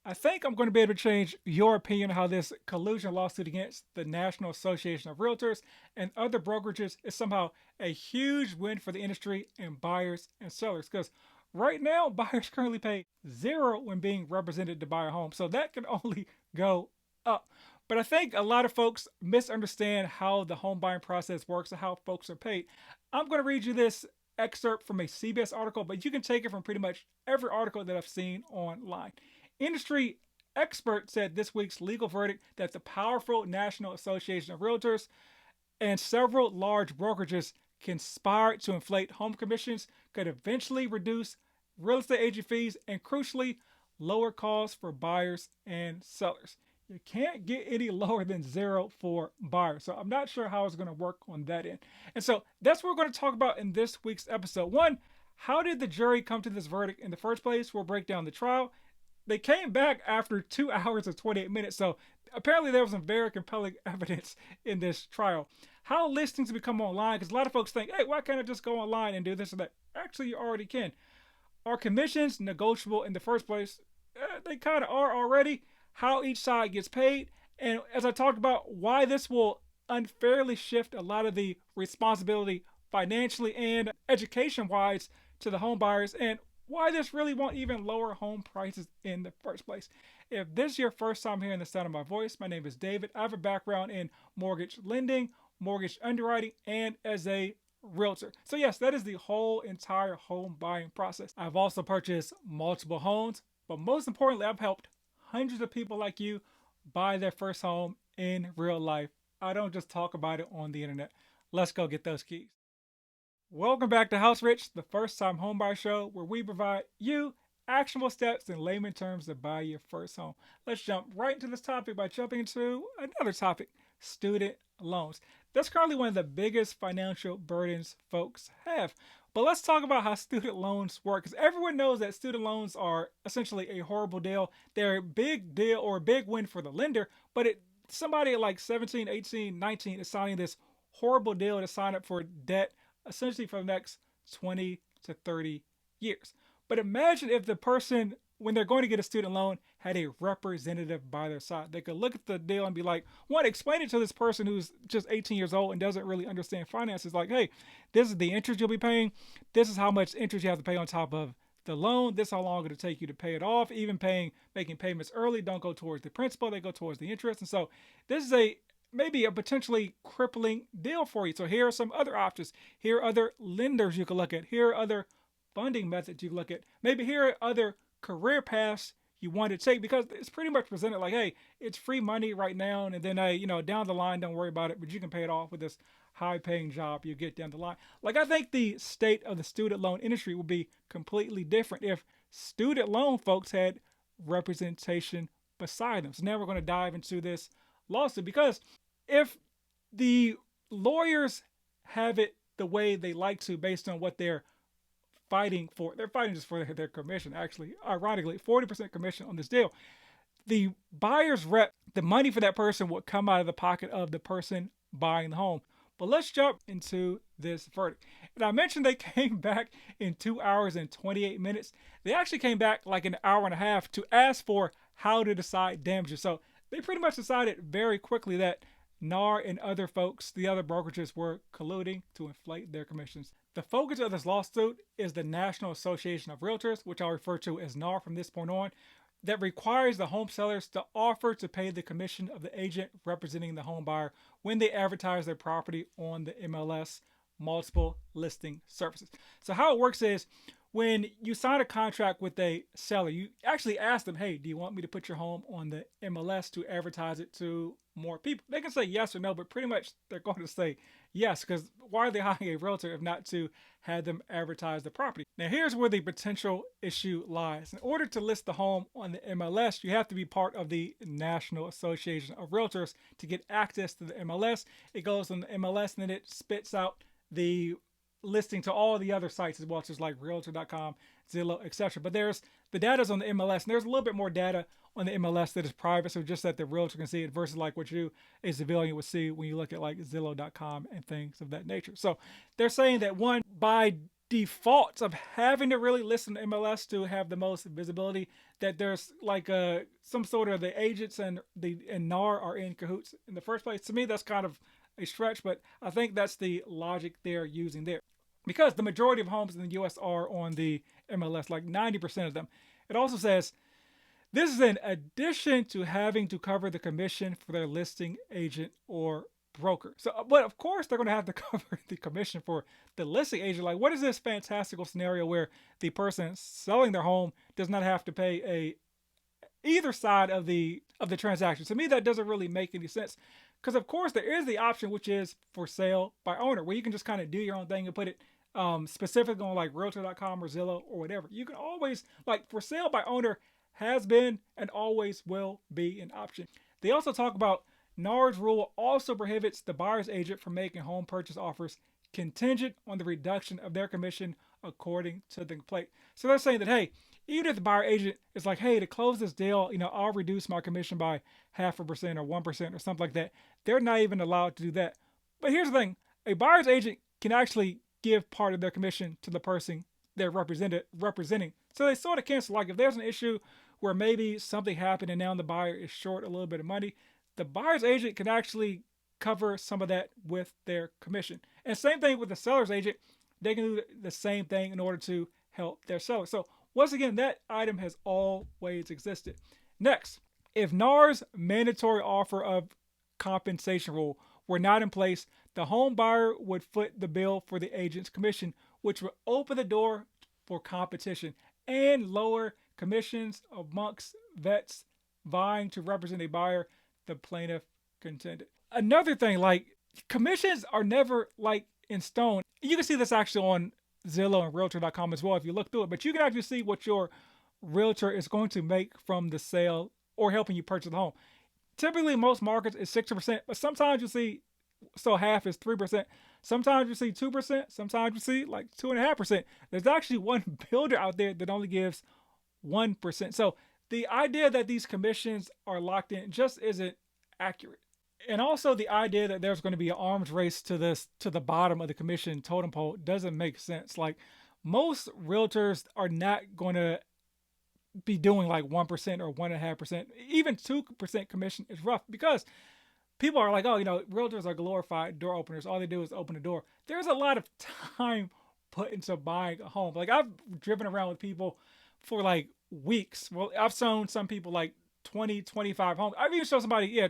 I think I'm going to be able to change your opinion on how this collusion lawsuit against the National Association of Realtors and other brokerages is somehow a huge win for the industry and buyers and sellers. Because right now, buyers currently pay zero when being represented to buy a home. So that can only go up. But I think a lot of folks misunderstand how the home buying process works and how folks are paid. I'm going to read you this excerpt from a CBS article, but you can take it from pretty much every article that I've seen online. Industry experts said this week's legal verdict that the powerful National Association of Realtors and several large brokerages conspired to inflate home commissions could eventually reduce real estate agent fees and, crucially, lower costs for buyers and sellers. You can't get any lower than zero for buyers. So I'm not sure how it's going to work on that end. And so that's what we're going to talk about in this week's episode. One, how did the jury come to this verdict in the first place? We'll break down the trial. They came back after 2 hours and 28 minutes. So apparently there was some very compelling evidence in this trial. How listings become online, because a lot of folks think, hey, why can't I just go online and do this or that? Actually, you already can. Are commissions negotiable in the first place? They kind of are already. How each side gets paid, and as I talked about, why this will unfairly shift a lot of the responsibility financially and education wise to the home buyers, and why this really won't even lower home prices in the first place. If this is your first time hearing the sound of my voice, my name is David. I have a background in mortgage lending, mortgage underwriting, and as a realtor. So yes, that is the whole entire home buying process. I've also purchased multiple homes, but most importantly, I've helped hundreds of people like you buy their first home in real life. I don't just talk about it on the internet. Let's go get those keys. Welcome back to House Rich, the first time homebuyer show where we provide you actionable steps in layman terms to buy your first home. Let's jump right into this topic by jumping into another topic, student loans. That's currently one of the biggest financial burdens folks have. But let's talk about how student loans work, because everyone knows that student loans are essentially a horrible deal. They're a big deal or a big win for the lender, but somebody at like 17, 18, 19 is signing this horrible deal to sign up for debt essentially for the next 20 to 30 years. But imagine if the person, when they're going to get a student loan, had a representative by their side. They could look at the deal and be like, one, explain it to this person who's just 18 years old and doesn't really understand finances. Like, hey, this is the interest you'll be paying. This is how much interest you have to pay on top of the loan. This is how long it'll take you to pay it off. Even making payments early don't go towards the principal. They go towards the interest. And so this is maybe a potentially crippling deal for you. So here are some other options. Here are other lenders you can look at. Here are other funding methods you can look at. Maybe here are other career paths you want to take, because it's pretty much presented like, hey, it's free money right now, and then down the line, don't worry about it, but you can pay it off with this high paying job you get down the line. Like, I think the state of the student loan industry would be completely different if student loan folks had representation beside them. So now we're going to dive into this lawsuit, because if the lawyers have it the way they like to based on what they're fighting for, they're fighting just for their commission. Actually, ironically, 40% commission on this deal. The buyer's rep, the money for that person would come out of the pocket of the person buying the home. But let's jump into this verdict. And I mentioned they came back in 2 hours and 28 minutes. They actually came back like an hour and a half to ask for how to decide damages. So they pretty much decided very quickly that NAR and other folks, the other brokerages, were colluding to inflate their commissions. The focus of this lawsuit is the National Association of Realtors, which I'll refer to as NAR from this point on, that requires the home sellers to offer to pay the commission of the agent representing the home buyer when they advertise their property on the MLS multiple listing services. So how it works is, when you sign a contract with a seller, you actually ask them, hey, do you want me to put your home on the MLS to advertise it to more people? They can say yes or no, but pretty much they're going to say yes, because why are they hiring a realtor if not to have them advertise the property? Now, here's where the potential issue lies. In order to list the home on the MLS, you have to be part of the National Association of Realtors to get access to the MLS. It goes on the MLS and then it spits out the listing to all the other sites as well, just like Realtor.com, Zillow, etc. But there's the data's on the MLS, and there's a little bit more data on the MLS that is private, so just that the realtor can see it versus like what you, a civilian, would see when you look at like Zillow.com and things of that nature. So they're saying that, one, by defaults of having to really listen to MLS to have the most visibility, that there's like some sort of the agents and NAR are in cahoots in the first place. To me, that's kind of a stretch, but I think that's the logic they're using there. Because the majority of homes in the US are on the MLS, like 90% of them. It also says this is in addition to having to cover the commission for their listing agent or broker. So, but of course, they're going to have to cover the commission for the listing agent. Like, what is this fantastical scenario where the person selling their home does not have to pay either side of the transaction? To me, that doesn't really make any sense. Because of course, there is the option which is for sale by owner, where you can just kind of do your own thing and put it specifically on like Realtor.com or Zillow or whatever. You can always, like, for sale by owner has been and always will be an option. They also talk about NAR's rule also prohibits the buyer's agent from making home purchase offers contingent on the reduction of their commission according to the complaint. So they're saying that, hey, even if the buyer agent is like, hey, to close this deal, I'll reduce my commission by 0.5% or 1% or something like that, they're not even allowed to do that. But here's the thing, a buyer's agent can actually give part of their commission to the person they're representing. So they sort of cancel. Like if there's an issue where maybe something happened and now the buyer is short a little bit of money, the buyer's agent can actually cover some of that with their commission. And same thing with the seller's agent. They can do the same thing in order to help their seller. So once again, that item has always existed. Next, if NAR's mandatory offer of compensation rule were not in place, the home buyer would foot the bill for the agent's commission, which would open the door for competition and lower commissions amongst vets vying to represent a buyer, the plaintiff contended. Another thing, like, commissions are never like in stone. You can see this actually on Zillow and Realtor.com as well if you look through it, but you can actually see what your realtor is going to make from the sale or helping you purchase the home. Typically, most markets is 60%, but sometimes you see, so half is 3%. Sometimes you see 2%. Sometimes you see like 2.5%. There's actually one builder out there that only gives 1%. So the idea that these commissions are locked in just isn't accurate. And also the idea that there's going to be an arms race to the bottom of the commission totem pole doesn't make sense. Like, most realtors are not going to be doing like 1% or 1.5%. Even 2% commission is rough because people are like, oh, realtors are glorified door openers. All they do is open the door. There's a lot of time put into buying a home. Like, I've driven around with people for like weeks. Well, I've shown some people like 20, 25 homes. I've even shown somebody, I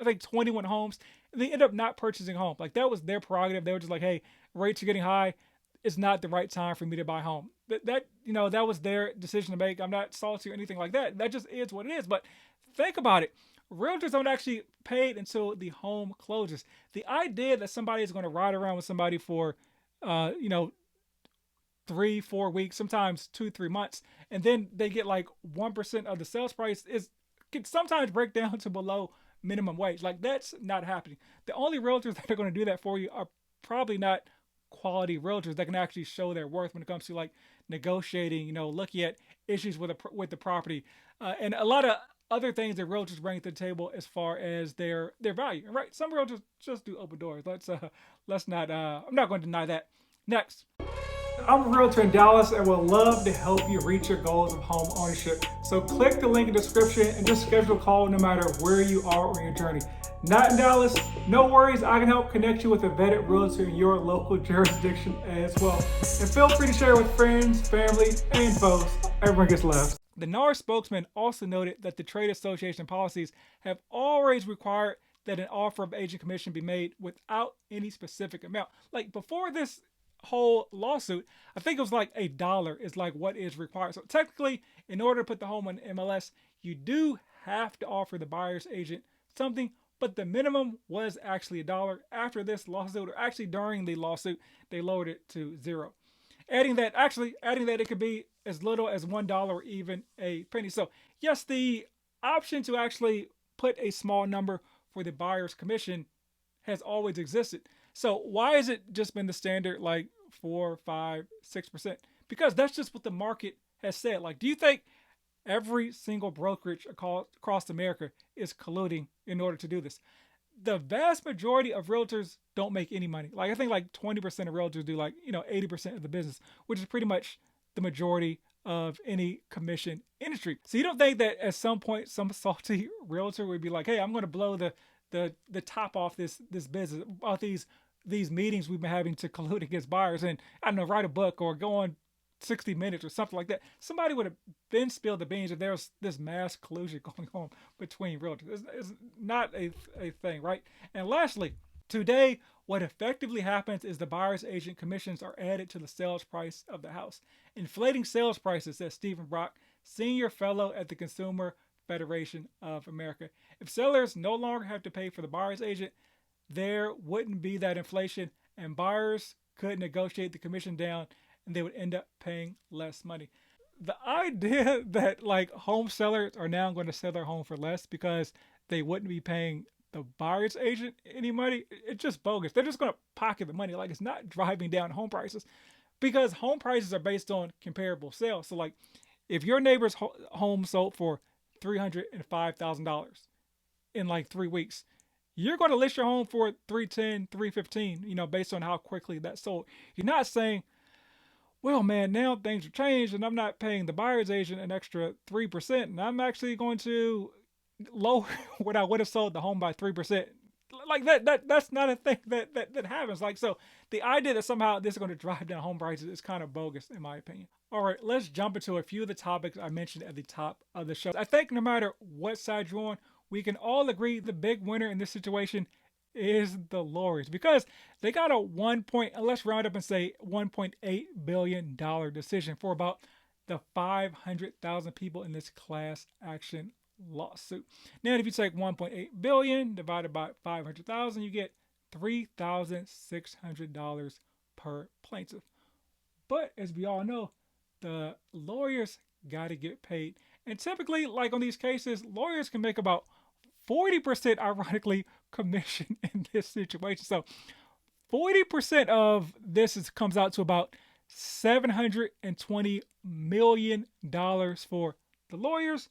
think 21 homes. And they end up not purchasing a home. Like, that was their prerogative. They were just like, hey, rates are getting high. It's not the right time for me to buy a home. That was their decision to make. I'm not salty or anything like that. That just is what it is. But think about it. Realtors don't actually pay until the home closes. The idea that somebody is going to ride around with somebody for, 3-4 weeks, sometimes 2-3 months, and then they get like 1% of the sales price can sometimes break down to below minimum wage. Like, that's not happening. The only realtors that are going to do that for you are probably not quality realtors that can actually show their worth when it comes to like negotiating, looking at issues with the property, and a lot of other things that realtors bring to the table as far as their value. Right? Some realtors just do open doors. Let's not. I'm not going to deny that. Next. I'm a realtor in Dallas and would love to help you reach your goals of home ownership. So click the link in the description and just schedule a call no matter where you are on your journey. Not in Dallas? No worries, I can help connect you with a vetted realtor in your local jurisdiction as well. And feel free to share with friends, family, and foes. Everyone gets left. The NAR spokesman also noted that the trade association policies have always required that an offer of agent commission be made without any specific amount. Like, before this whole lawsuit, I think it was like $1 is like what is required. So technically, in order to put the home on MLS, you do have to offer the buyer's agent something, but the minimum was actually $1. After this lawsuit, or actually during the lawsuit, they lowered it to 0. Adding that it could be as little as $1 or even a penny. So yes, the option to actually put a small number for the buyer's commission has always existed. So why has it just been the standard like 4, 5, 6%? Because that's just what the market has said. Like, do you think every single brokerage across America is colluding in order to do this? the vast majority of realtors don't make any money. Like I think like 20% of realtors do like, 80% of the business, which is pretty much the majority of any commission industry. So you don't think that at some point some salty realtor would be like, hey, I'm going to blow the top off this business, off these meetings we've been having to collude against buyers, and I don't know, write a book or go on 60 Minutes or something like that. Somebody would have been spilled the beans if there was this mass collusion going on between realtors. It's not a thing, right? And lastly, today, what effectively happens is the buyer's agent commissions are added to the sales price of the house. Inflating sales prices, says Stephen Brock, senior fellow at the Consumer Federation of America. If sellers no longer have to pay for the buyer's agent, there wouldn't be that inflation, and buyers could negotiate the commission down and they would end up paying less money. The idea that like home sellers are now going to sell their home for less because they wouldn't be paying the buyer's agent any money, it's just bogus. They're just going to pocket the money. Like it's not driving down home prices because home prices are based on comparable sales. So like if your neighbor's home sold for $305,000 in like 3 weeks, you're going to list your home for 310, 315, based on how quickly that sold. You're not saying, well, man, now things have changed and I'm not paying the buyer's agent an extra 3%. And I'm actually going to lower what I would have sold the home by 3%. Like that's not a thing that happens. Like, so the idea that somehow this is going to drive down home prices is kind of bogus in my opinion. All right, let's jump into a few of the topics I mentioned at the top of the show. I think no matter what side you're on, we can all agree the big winner in this situation is the lawyers, because they got a let's round up and say $1.8 billion decision for about the 500,000 people in this class action lawsuit. Now, if you take 1.8 billion divided by 500,000, you get $3,600 per plaintiff. But as we all know, the lawyers got to get paid. And typically, like on these cases, lawyers can make about 40%, ironically, commission in this situation. So 40% of this comes out to about $720 million for the lawyers,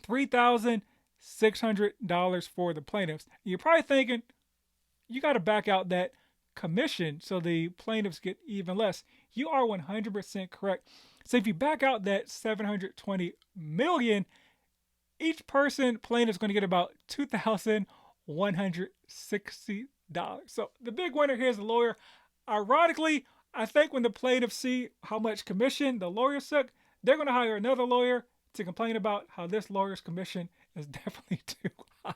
$3,600 for the plaintiffs. And you're probably thinking, you got to back out that commission so the plaintiffs get even less. You are 100% correct. So if you back out that $720 million, each plaintiff is going to get about $2,160. So the big winner here is the lawyer. Ironically, I think when the plaintiffs see how much commission the lawyers took, they're going to hire another lawyer to complain about how this lawyer's commission is definitely too high.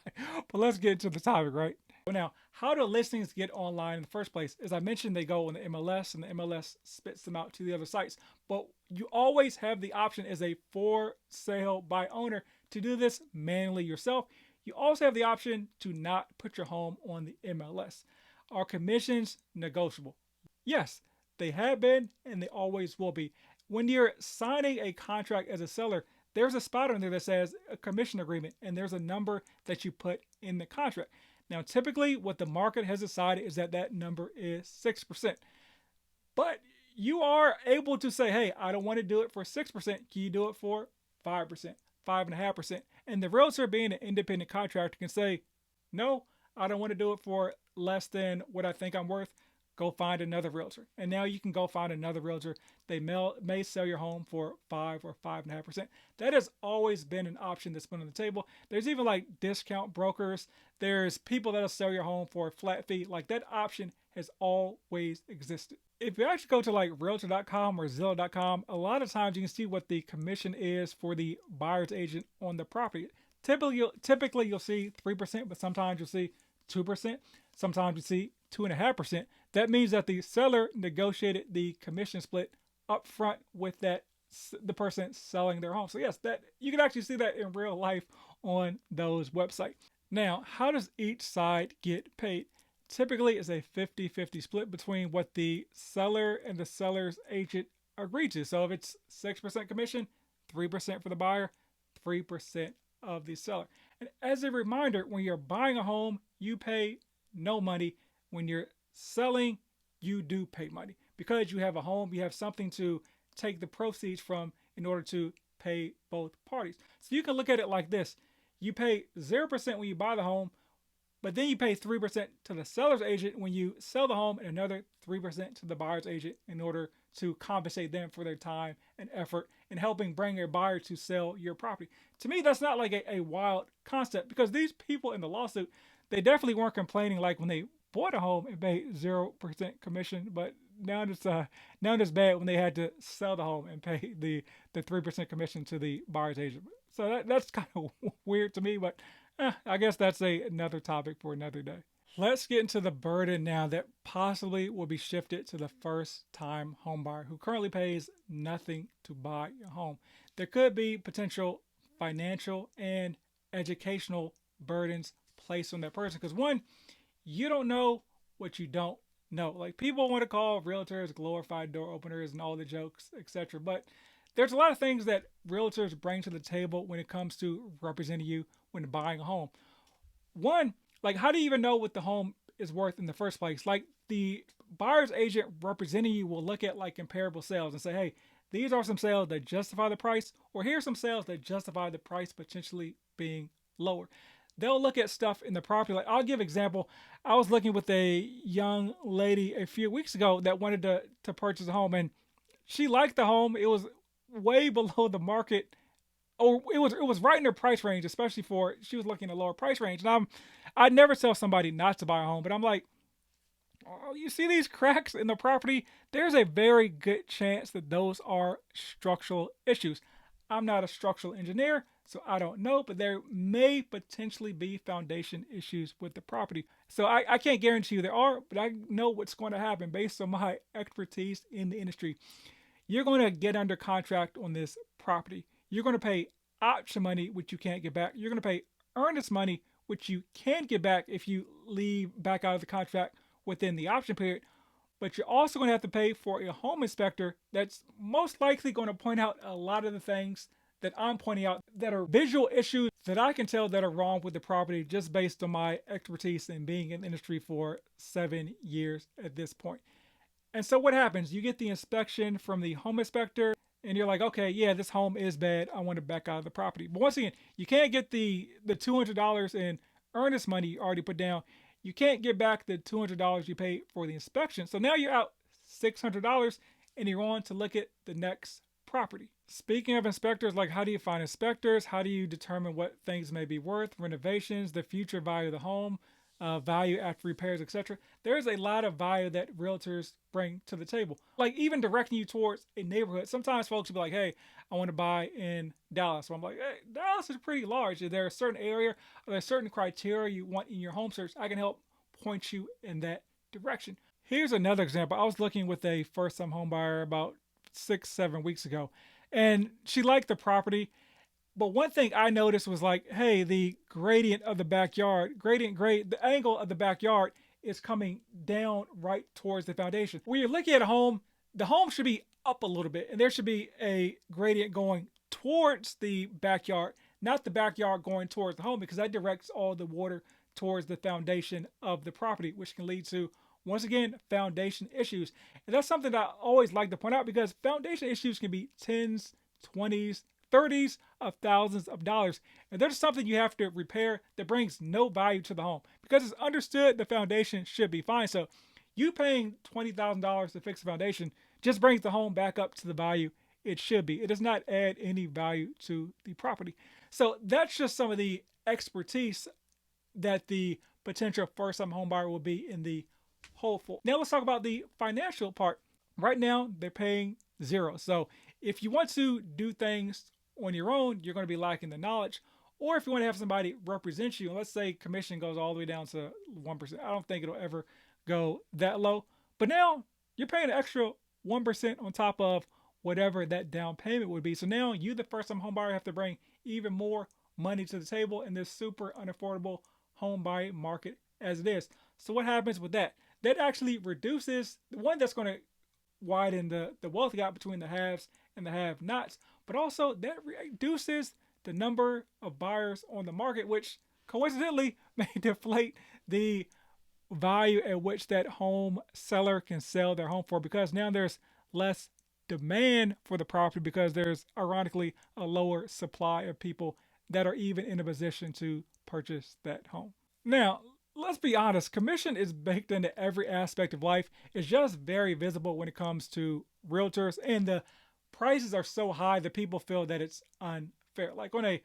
But let's get into the topic, right? Well, now, how do listings get online in the first place? As I mentioned, they go on the MLS and the MLS spits them out to the other sites. But you always have the option as a for sale by owner to do this manually yourself. You also have the option to not put your home on the MLS. Are commissions negotiable? Yes, they have been and they always will be. When you're signing a contract as a seller, there's a spot on there that says a commission agreement, and there's a number that you put in the contract. Now, typically, what the market has decided is that number is 6%. But you are able to say, hey, I don't want to do it for 6%. Can you do it for 5%, 5.5%? And the realtor, being an independent contractor, can say, no, I don't want to do it for less than what I think I'm worth. Go find another realtor. And now you can go find another realtor. They may sell your home for 5 or 5.5%. That has always been an option that's been on the table. There's even like discount brokers. There's people that'll sell your home for a flat fee. Like that option has always existed. If you actually go to like Realtor.com or Zillow.com, a lot of times you can see what the commission is for the buyer's agent on the property. Typically you'll see 3%, but sometimes you'll see 2%. Sometimes you see 2.5%. That means that the seller negotiated the commission split up front with the person selling their home. So yes, that you can actually see that in real life on those websites. Now, how does each side get paid? Typically, it's a 50-50 split between what the seller and the seller's agent agree to. So if it's 6% commission, 3% for the buyer, 3% of the seller. And as a reminder, when you're buying a home, you pay no money. When you're selling, you do pay money. Because you have a home, you have something to take the proceeds from in order to pay both parties. So you can look at it like this. You pay 0% when you buy the home, but then you pay 3% to the seller's agent when you sell the home and another 3% to the buyer's agent in order to compensate them for their time and effort in helping bring a buyer to sell your property. To me, that's not like a wild concept because these people in the lawsuit, they definitely weren't complaining like when they bought a home and paid 0% commission, but now it's bad when they had to sell the home and pay the 3% commission to the buyer's agent. So that's kind of weird to me, but I guess that's another topic for another day. Let's get into the burden now that possibly will be shifted to the first time homebuyer who currently pays nothing to buy a home. There could be potential financial and educational burdens placed on that person because one, you don't know what you don't know. Like people want to call realtors glorified door openers and all the jokes, etc. But there's a lot of things that realtors bring to the table when it comes to representing you when buying a home. One, like how do you even know what the home is worth in the first place? Like the buyer's agent representing you will look at like comparable sales and say, hey, these are some sales that justify the price, or here's some sales that justify the price potentially being lower. They'll look at stuff in the property. Like I'll give example. I was looking with a young lady a few weeks ago that wanted to purchase a home, and she liked the home. It was way below the market, or it was right in her price range, especially for she was looking at a lower price range. And I'd never tell somebody not to buy a home, but I'm like, oh, you see these cracks in the property? There's a very good chance that those are structural issues. I'm not a structural engineer, so I don't know, but there may potentially be foundation issues with the property. So I can't guarantee you there are, but I know what's going to happen based on my expertise in the industry. You're going to get under contract on this property. You're going to pay option money, which you can't get back. You're going to pay earnest money, which you can get back if you leave back out of the contract within the option period. But you're also going to have to pay for a home inspector that's most likely going to point out a lot of the things that I'm pointing out that are visual issues that I can tell that are wrong with the property just based on my expertise in being in the industry for 7 years at this point. And so what happens? You get the inspection from the home inspector and you're like, okay, yeah, this home is bad. I want to back out of the property. But once again, you can't get the $200 in earnest money you already put down. You can't get back the $200 you paid for the inspection. So now you're out $600 and you're on to look at the next property. Speaking of inspectors, like how do you find inspectors? How do you determine what things may be worth? Renovations, the future value of the home, value after repairs, etc. There's a lot of value that realtors bring to the table. Like even directing you towards a neighborhood. Sometimes folks will be like, hey, I want to buy in Dallas. So I'm like, hey, Dallas is pretty large. Is there a certain area, are there certain criteria you want in your home search? I can help point you in that direction. Here's another example. I was looking with a first time home buyer about 6, 7 weeks ago, and she liked the property. But one thing I noticed was like, hey, the gradient of the backyard, gradient grade, the angle of the backyard is coming down right towards the foundation. When you're looking at a home, the home should be up a little bit, and there should be a gradient going towards the backyard, not the backyard going towards the home, because that directs all the water towards the foundation of the property, which can lead to, once again, foundation issues. And that's something that I always like to point out because foundation issues can be tens, 20s, 30s of thousands of dollars. And there's something you have to repair that brings no value to the home because it's understood the foundation should be fine. So you paying $20,000 to fix the foundation just brings the home back up to the value it should be. It does not add any value to the property. So that's just some of the expertise that the potential first-time home buyer will be in the hopeful. Now let's talk about the financial part. Right now, they're paying zero. So if you want to do things on your own, you're going to be lacking the knowledge. Or if you want to have somebody represent you, and let's say commission goes all the way down to 1%. I don't think it'll ever go that low. But now you're paying an extra 1% on top of whatever that down payment would be. So now you, the first time home buyer, have to bring even more money to the table in this super unaffordable home buying market as it is. So what happens with that? That actually reduces the one that's going to widen the wealth gap between the haves and the have-nots, but also that reduces the number of buyers on the market, which coincidentally may deflate the value at which that home seller can sell their home for because now there's less demand for the property because there's ironically a lower supply of people that are even in a position to purchase that home. Now, let's be honest, commission is baked into every aspect of life. It's just very visible when it comes to realtors, and the prices are so high that people feel that it's unfair. Like on a $1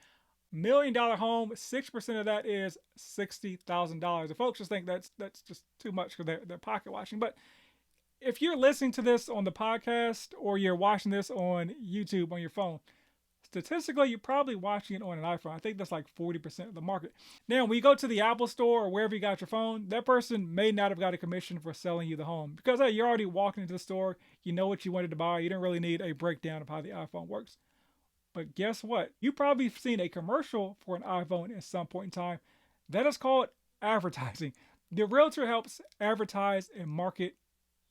million home, 6% of that is $60,000. The folks just think that's just too much because they're pocket watching. But if you're listening to this on the podcast or you're watching this on YouTube on your phone, statistically, you're probably watching it on an iPhone. I think that's like 40% of the market. Now, when you go to the Apple store or wherever you got your phone, that person may not have got a commission for selling you the home because, hey, you're already walking into the store. You know what you wanted to buy. You didn't really need a breakdown of how the iPhone works. But guess what? You probably seen a commercial for an iPhone at some point in time. That is called advertising. The realtor helps advertise and market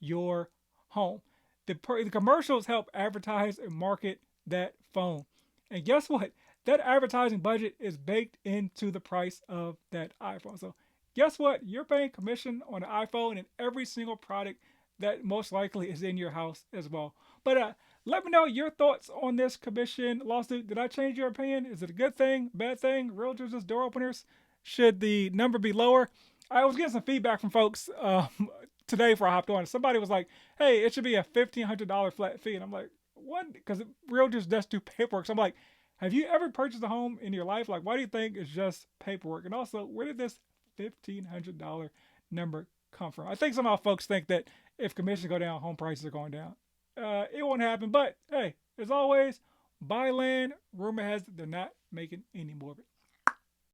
your home. The commercials help advertise and market that phone. And guess what? That advertising budget is baked into the price of that iPhone. So guess what? You're paying commission on an iPhone and every single product that most likely is in your house as well. But let me know your thoughts on this commission lawsuit. Did I change your opinion? Is it a good thing, bad thing? Realtors as door openers? Should the number be lower? I was getting some feedback from folks today before I hopped on. Somebody was like, hey, it should be a $1,500 flat fee. And I'm like, what? Because realtors just do paperwork. So I'm like, have you ever purchased a home in your life? Like, why do you think it's just paperwork? And also, where did this $1,500 number come from? I think somehow folks think that if commissions go down, home prices are going down. It won't happen. But hey, as always, buy land. Rumor has it they're not making any more of it.